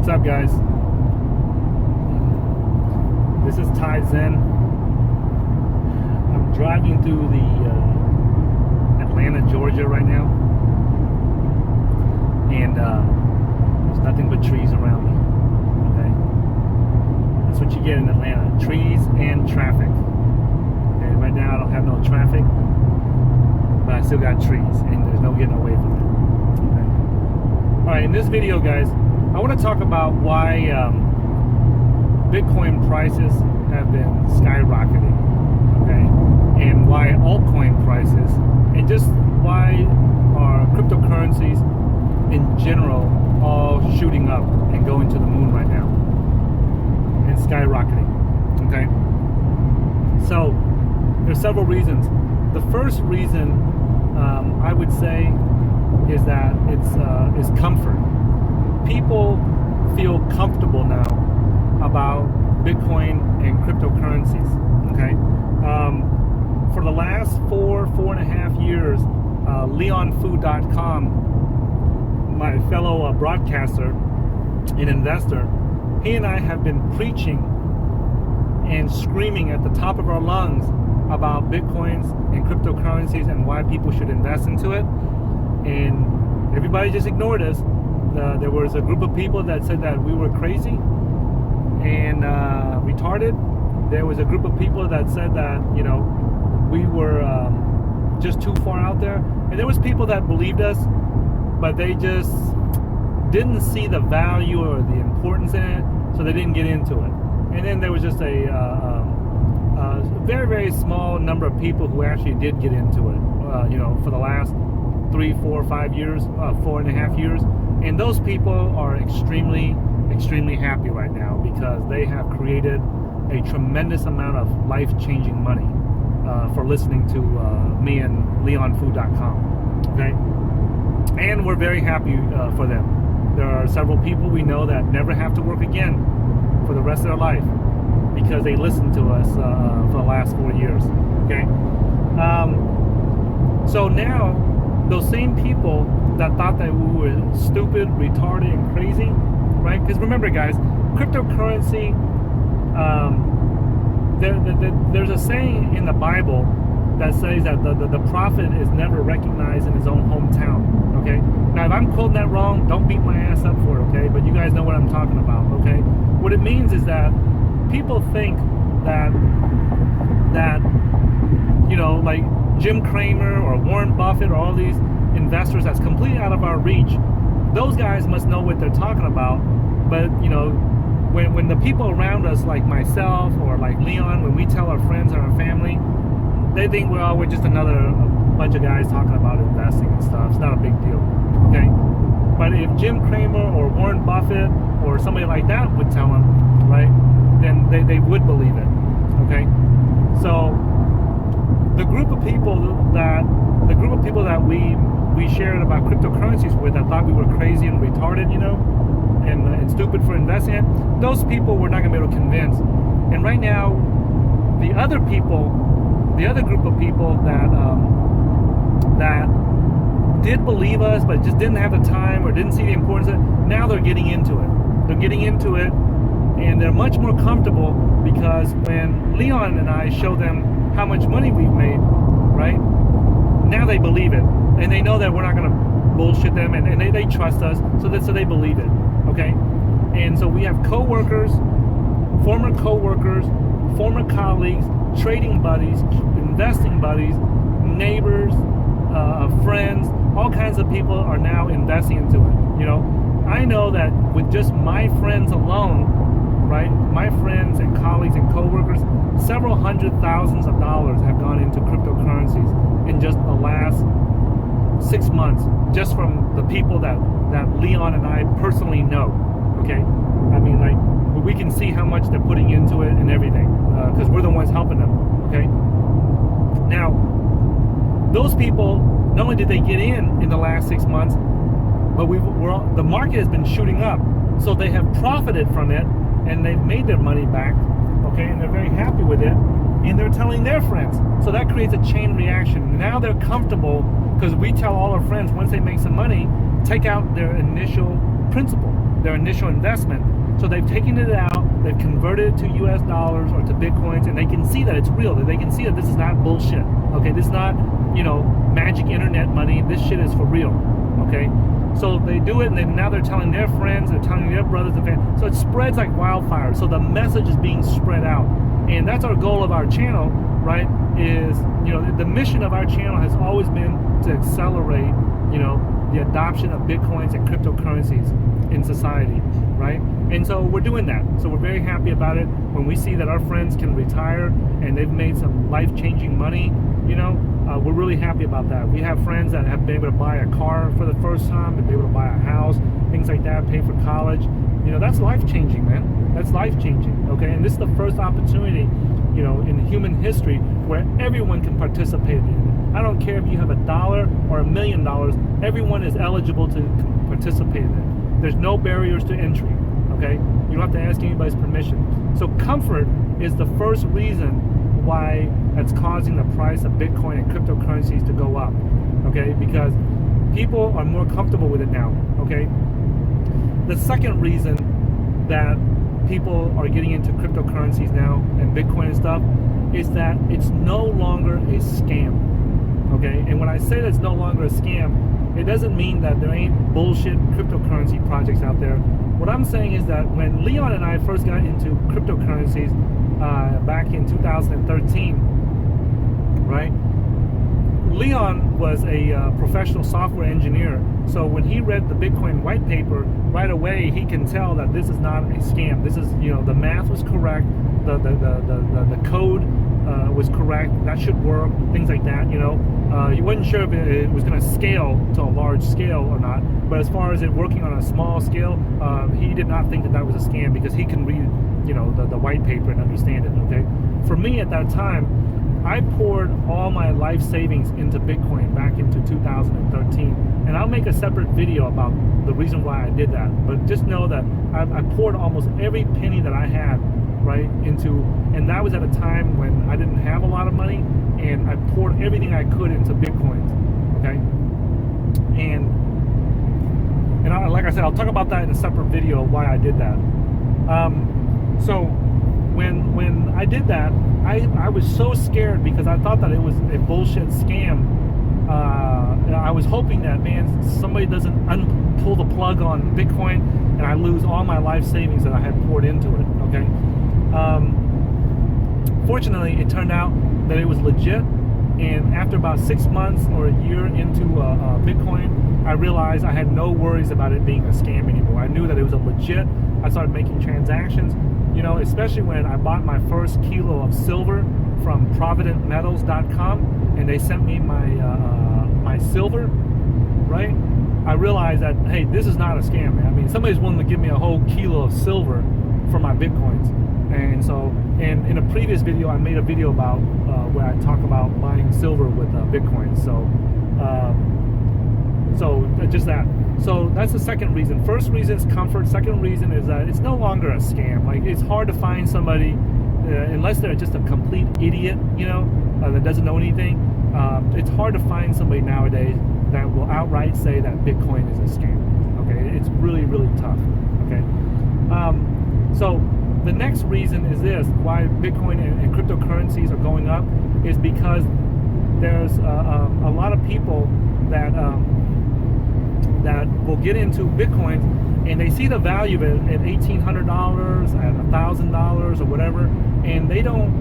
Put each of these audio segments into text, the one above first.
What's up, guys? This is TaiZen. I'm driving through the Atlanta, Georgia right now, and there's nothing but trees around me. Okay, that's what you get in Atlanta: trees and traffic. Okay, right now I don't have no traffic, but I still got trees, and there's no getting away from it. Okay. All right, in this video, guys, I want to talk about why Bitcoin prices have been skyrocketing, okay, and why altcoin prices, and just why are cryptocurrencies in general all shooting up and going to the moon right now and skyrocketing. Okay, so there's several reasons. The first reason I would say is that it's comfort. People feel comfortable now about Bitcoin and cryptocurrencies. Okay, for the last 4.5 years, leonfu.com, my fellow broadcaster and investor, he and I have been preaching and screaming at the top of our lungs about Bitcoins and cryptocurrencies and why people should invest into it, and everybody just ignored us. There was a group of people that said that we were crazy and retarded. There was a group of people that said that, you know, we were just too far out there, and there was people that believed us, but they just didn't see the value or the importance in it, so they didn't get into it. And then there was just a very, very small number of people who actually did get into it, you know, for the last 3, 4, 5 years, 4.5 years. And those people are extremely happy right now because they have created a tremendous amount of life-changing money for listening to me and leonfu.com. Okay, and we're very happy for them. There are several people we know that never have to work again for the rest of their life because they listened to us for the last 4 years. Okay, so now those same people that thought that we were stupid, retarded, and crazy, right? Because remember, guys, cryptocurrency, there's a saying in the Bible that says that the prophet is never recognized in his own hometown, okay? Now, if I'm quoting that wrong, don't beat my ass up for it, okay? But you guys know what I'm talking about, okay? What it means is that people think that you know, like Jim Cramer or Warren Buffett or all these investors that's completely out of our reach, those guys must know what they're talking about. But you know, when the people around us, like myself or like Leon, when we tell our friends and our family, they think, well, we're just another bunch of guys talking about investing and stuff. It's not a big deal, okay? But if Jim Cramer or Warren Buffett or somebody like that would tell them, right, then they would believe it, okay? So the group of people that we shared about cryptocurrencies with, that thought we were crazy and retarded, you know, and stupid for investing in, those people we're not going to be able to convince. And right now, the other group of people that did believe us but just didn't have the time or didn't see the importance of it, now they're getting into it. They're getting into it, and they're much more comfortable because when Leon and I show them how much money we've made, right, now they believe it, and they know that we're not going to bullshit them, and they trust us, so they believe it, okay? And so we have coworkers, former coworkers, former colleagues, trading buddies, investing buddies, neighbors, friends, all kinds of people are now investing into it. You know, I know that with just my friends alone, right, my friends and colleagues and coworkers, several $100,000s of dollars have gone into cryptocurrencies in just the last 6 months, just from the people that Leon and I personally know, okay? I mean, like, we can see how much they're putting into it and everything, because we're the ones helping them, okay? Now, those people, not only did they get in the last 6 months, but the market has been shooting up, so they have profited from it, and they've made their money back, okay, and they're very happy with it, and they're telling their friends. So that creates a chain reaction. Now they're comfortable because we tell all our friends once they make some money, take out their initial principal, their initial investment. So they've taken it out, they've converted it to US dollars or to Bitcoins, and they can see that it's real, that they can see that this is not bullshit. Okay, this is not, you know, magic internet money. This shit is for real. Okay, so they do it, and now they're telling their friends, they're telling their brothers and family. So it spreads like wildfire. So the message is being spread out, and that's our goal of our channel, right? Is, you know, the mission of our channel has always been to accelerate, you know, the adoption of Bitcoins and cryptocurrencies in society, right? And so we're doing that. So we're very happy about it. When we see that our friends can retire and they've made some life-changing money, you know, we're really happy about that. We have friends that have been able to buy a car for the first time, to be able to buy a house, things like that, pay for college. You know, that's life-changing, man. That's life-changing, okay? And this is the first opportunity, you know, in human history where everyone can participate in it. I don't care if you have $1 or $1 million, everyone is eligible to participate in it. There's no barriers to entry, okay? You don't have to ask anybody's permission. So comfort is the first reason why that's causing the price of Bitcoin and cryptocurrencies to go up, okay? Because people are more comfortable with it now, okay? The second reason that people are getting into cryptocurrencies now and Bitcoin and stuff is that it's no longer a scam, okay? And when I say that it's no longer a scam, it doesn't mean that there ain't bullshit cryptocurrency projects out there. What I'm saying is that when Leon and I first got into cryptocurrencies back in 2013, right? Leon was a professional software engineer, so when he read the Bitcoin white paper, right away he can tell that this is not a scam. This is, you know, the math was correct, the code was correct, that should work, things like that, you know. He wasn't sure if it was going to scale to a large scale or not, but as far as it working on a small scale, he did not think that that was a scam because he can read, you know, the white paper and understand it, okay? For me at that time, I poured all my life savings into Bitcoin back into 2013, and I'll make a separate video about the reason why I did that. But just know that I poured almost every penny that I had, right, into, and that was at a time when I didn't have a lot of money, and I poured everything I could into Bitcoins, okay? And like I said, I'll talk about that in a separate video why I did that. So when I did that, I was so scared because I thought that it was a bullshit scam. I was hoping that, man, somebody doesn't pull the plug on Bitcoin and I lose all my life savings that I had poured into it, okay? Fortunately, it turned out that it was legit, and after about 6 months or a year into Bitcoin, I realized I had no worries about it being a scam anymore. I knew that it was a legit. I started making transactions, you know, especially when I bought my first kilo of silver from providentmetals.com, and they sent me my my silver, right? I realized that, hey, this is not a scam, man. I mean, somebody's willing to give me a whole kilo of silver for my Bitcoins. And so, and in a previous video, I made a video about where I talk about buying silver with Bitcoin. So just that. So that's the second reason. First reason is comfort. Second reason is that it's no longer a scam. Like, it's hard to find somebody, unless they're just a complete idiot, you know, that doesn't know anything. It's hard to find somebody nowadays that will outright say that Bitcoin is a scam. Okay, it's really, really tough. Okay, so the next reason is this: why Bitcoin and cryptocurrencies are going up is because there's a lot of people that that will get into Bitcoin and they see the value of it at $1,800, at $1,000 or whatever, and they don't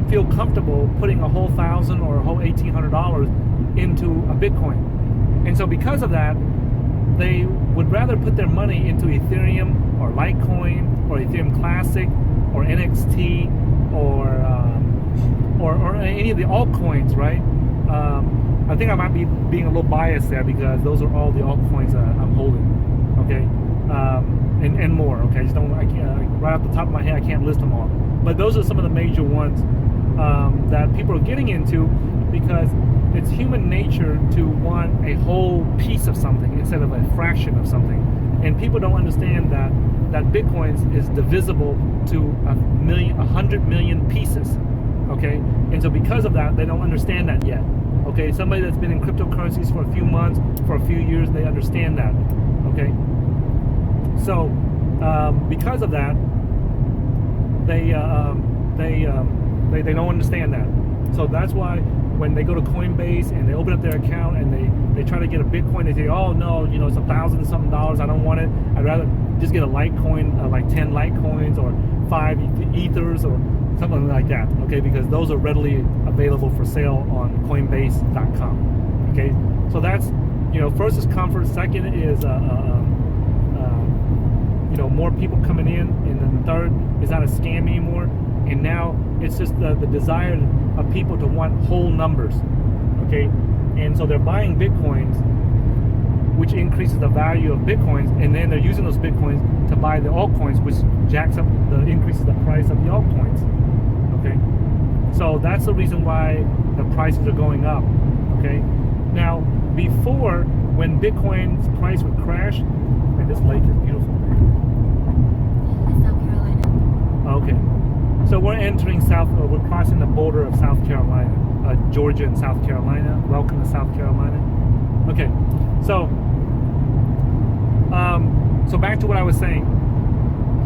feel comfortable putting a whole $1,000 or a whole $1,800 into a Bitcoin. And so because of that, they would rather put their money into Ethereum or Litecoin or Ethereum Classic or NXT or any of the altcoins, right? I think I might be being a little biased there because those are all the altcoins that I'm holding, okay? And more, okay? I can't, right off the top of my head, I can't list them all. But those are some of the major ones that people are getting into because it's human nature to want a whole piece of something instead of a fraction of something. And people don't understand that Bitcoin is divisible to 100 million pieces, okay? And so because of that, they don't understand that yet. Okay, somebody that's been in cryptocurrencies for a few months, for a few years, they understand that, okay? So because of that, they don't understand that. So that's why when they go to Coinbase and they open up their account and they try to get a Bitcoin, they say, oh no, you know, it's $1,000 something, I don't want it. I'd rather just get a Litecoin, like 10 Litecoins or 5 Ethers or something like that, okay? Because those are readily available for sale on Coinbase.com, okay? So that's, you know, first is comfort, second is, you know, more people coming in, and then the third is not a scam anymore, and now it's just the desire of people to want whole numbers, okay? And so they're buying Bitcoins, which increases the value of Bitcoins, and then they're using those Bitcoins to buy the altcoins, which jacks up increases the price of the altcoins, okay? So that's the reason why the prices are going up, okay? Now, before, when Bitcoin's price would crash, and this lake is beautiful. South Carolina. Okay, so we're entering we're crossing the border of South Carolina, Georgia and South Carolina. Welcome to South Carolina. Okay, so back to what I was saying.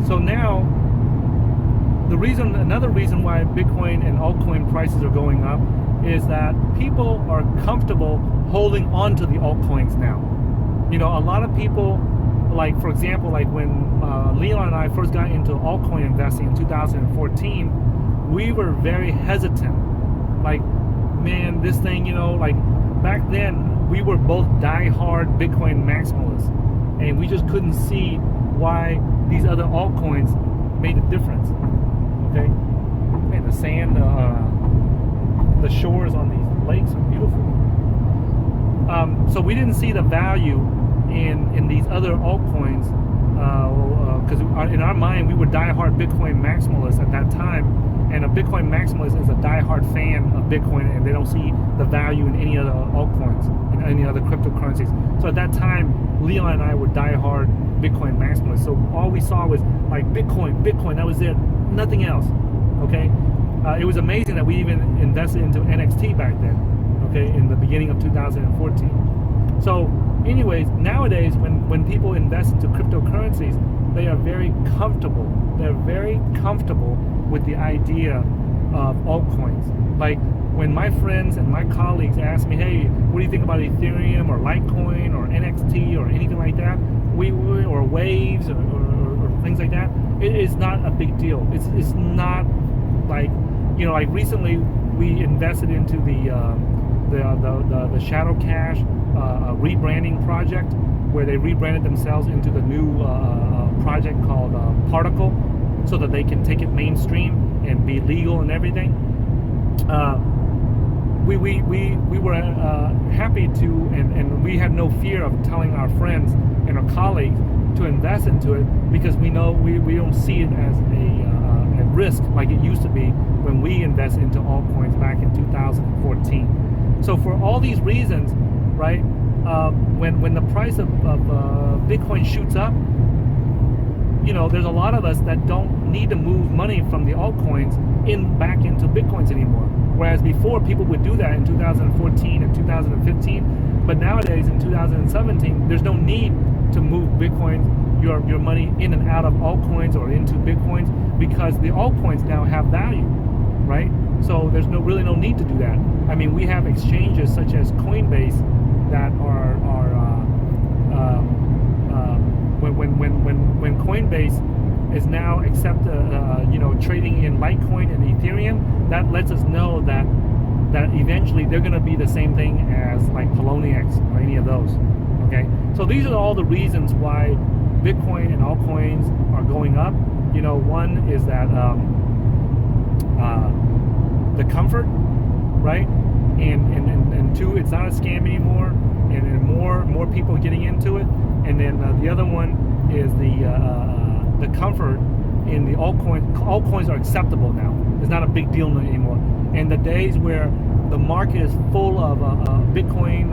So now, another reason why Bitcoin and altcoin prices are going up is that people are comfortable holding on to the altcoins now. You know, a lot of people, like for example, like when Leon and I first got into altcoin investing in 2014, we were very hesitant. Like, man, this thing, you know, like back then we were both die-hard Bitcoin maximalists, and we just couldn't see why these other altcoins made a difference. Okay, and the sand, the shores on these lakes are beautiful. So we didn't see the value in these other altcoins, because in our mind we were die-hard Bitcoin maximalists at that time, and a Bitcoin maximalist is a die-hard fan of Bitcoin, and they don't see the value in any other altcoins, in any other cryptocurrencies. So at that time, Leon and I were die-hard Bitcoin maximalists. So all we saw was like Bitcoin, that was it, nothing else. Okay, it was amazing that we even invested into NXT back then. Okay, in the beginning of 2014. So anyways, nowadays when people invest into cryptocurrencies, they are very comfortable. They're very comfortable with the idea of altcoins. Like when my friends and my colleagues ask me, hey, what do you think about Ethereum or Litecoin or NXT or anything like that, or Waves or things like that, it is not a big deal. It's not like, you know, like recently we invested into the Shadow Cash rebranding project, where they rebranded themselves into the new project called Particle, so that they can take it mainstream and be legal and everything. We were happy to, and we had no fear of telling our friends and our colleagues to invest into it, because we know we don't see it as a risk like it used to be when we invested into altcoins back in 2014. So for all these reasons, right, when the price of Bitcoin shoots up, you know, there's a lot of us that don't need to move money from the altcoins back into Bitcoins anymore. Whereas before, people would do that in 2014 and 2015, but nowadays in 2017, there's no need to move Bitcoin, your money in and out of altcoins or into Bitcoins, because the altcoins now have value, right? So there's really no need to do that. I mean, we have exchanges such as Coinbase that are when Coinbase is now you know, trading in Litecoin and Ethereum, that lets us know that eventually they're going to be the same thing as like Poloniex or any of those. Okay, so these are all the reasons why Bitcoin and altcoins are going up. You know, one is that the comfort, right? And two, it's not a scam anymore, and more people getting into it. And then the other one is the comfort in the altcoins. Altcoins are acceptable now. It's not a big deal anymore. And the days where the market is full of Bitcoin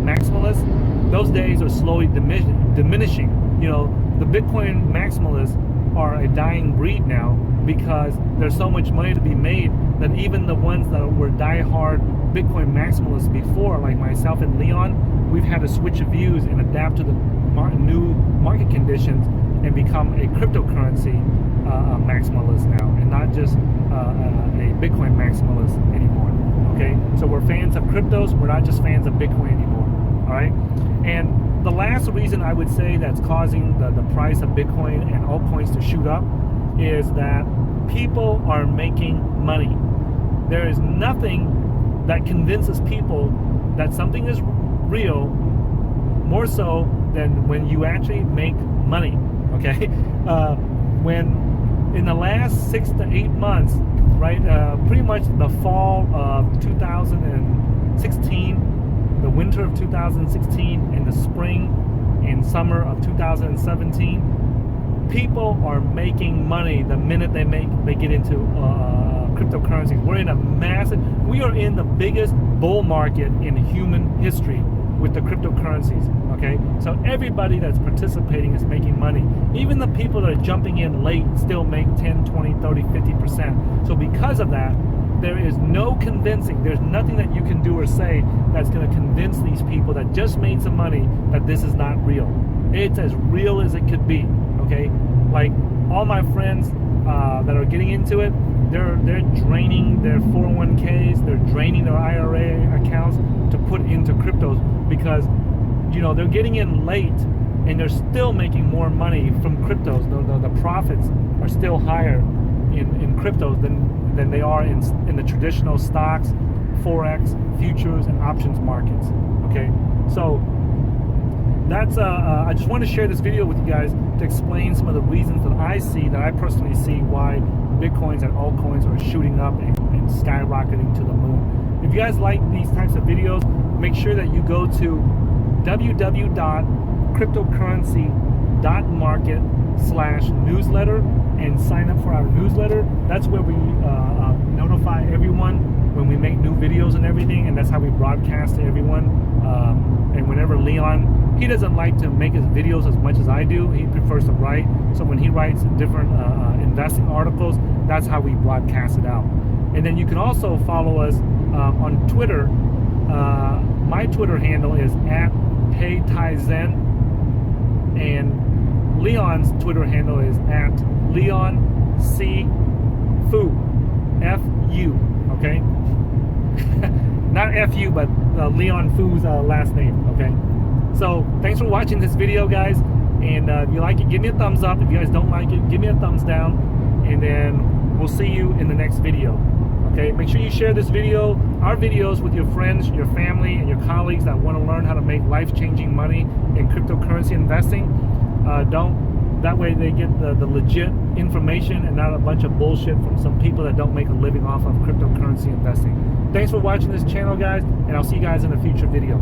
maximalists, those days are slowly diminishing. You know, the Bitcoin maximalists are a dying breed now, because there's so much money to be made that even the ones that were die-hard Bitcoin maximalists before, like myself and Leon, we've had to switch views and adapt to the new market conditions and become a cryptocurrency maximalist now, and not just a Bitcoin maximalist anymore. Okay, so we're fans of cryptos. We're not just fans of Bitcoin anymore. All right, and the last reason I would say that's causing the price of Bitcoin and altcoins to shoot up is that people are making money. There is nothing that convinces people that something is real more so than when you actually make money. Okay, when in the last 6 to 8 months, right, pretty much the fall of 2016, the winter of 2016, and the spring and summer of 2017, people are making money the minute they get into cryptocurrencies. We're in a we are in the biggest bull market in human history with the cryptocurrencies. Okay, so everybody that's participating is making money. Even the people that are jumping in late still make 10, 20, 30, 50%. So because of that, there is no convincing, there's nothing that you can do or say that's going to convince these people that just made some money that this is not real. It's as real as it could be. Okay, like all my friends that are getting into it, they're draining their 401ks, they're draining their IRA accounts to put into cryptos because, you know, they're getting in late and they're still making more money from cryptos. The profits are still higher in cryptos than they are in the traditional stocks, forex, futures, and options markets. Okay, so that's I just want to share this video with you guys to explain some of the reasons that I personally see why Bitcoins and altcoins are shooting up and skyrocketing to the moon. If you guys like these types of videos, make sure that you go to www.cryptocurrency.market/newsletter and sign up for our newsletter. That's where we notify everyone when we make new videos and everything, and that's how we broadcast to everyone. And whenever Leon, he doesn't like to make his videos as much as I do. He prefers to write. So when he writes different investing articles, that's how we broadcast it out. And then you can also follow us on Twitter. My Twitter handle is @TaiZen, and Leon's Twitter handle is @LeonCFu, F-U, okay? Not F-U, but Leon Fu's last name, okay? So thanks for watching this video, guys, and if you like it, give me a thumbs up. If you guys don't like it, give me a thumbs down, and then we'll see you in the next video. Okay, make sure you share this video, our videos, with your friends, your family, and your colleagues that want to learn how to make life-changing money in cryptocurrency investing. That way they get the legit information and not a bunch of bullshit from some people that don't make a living off of cryptocurrency investing. Thanks for watching this channel, guys, and I'll see you guys in a future video.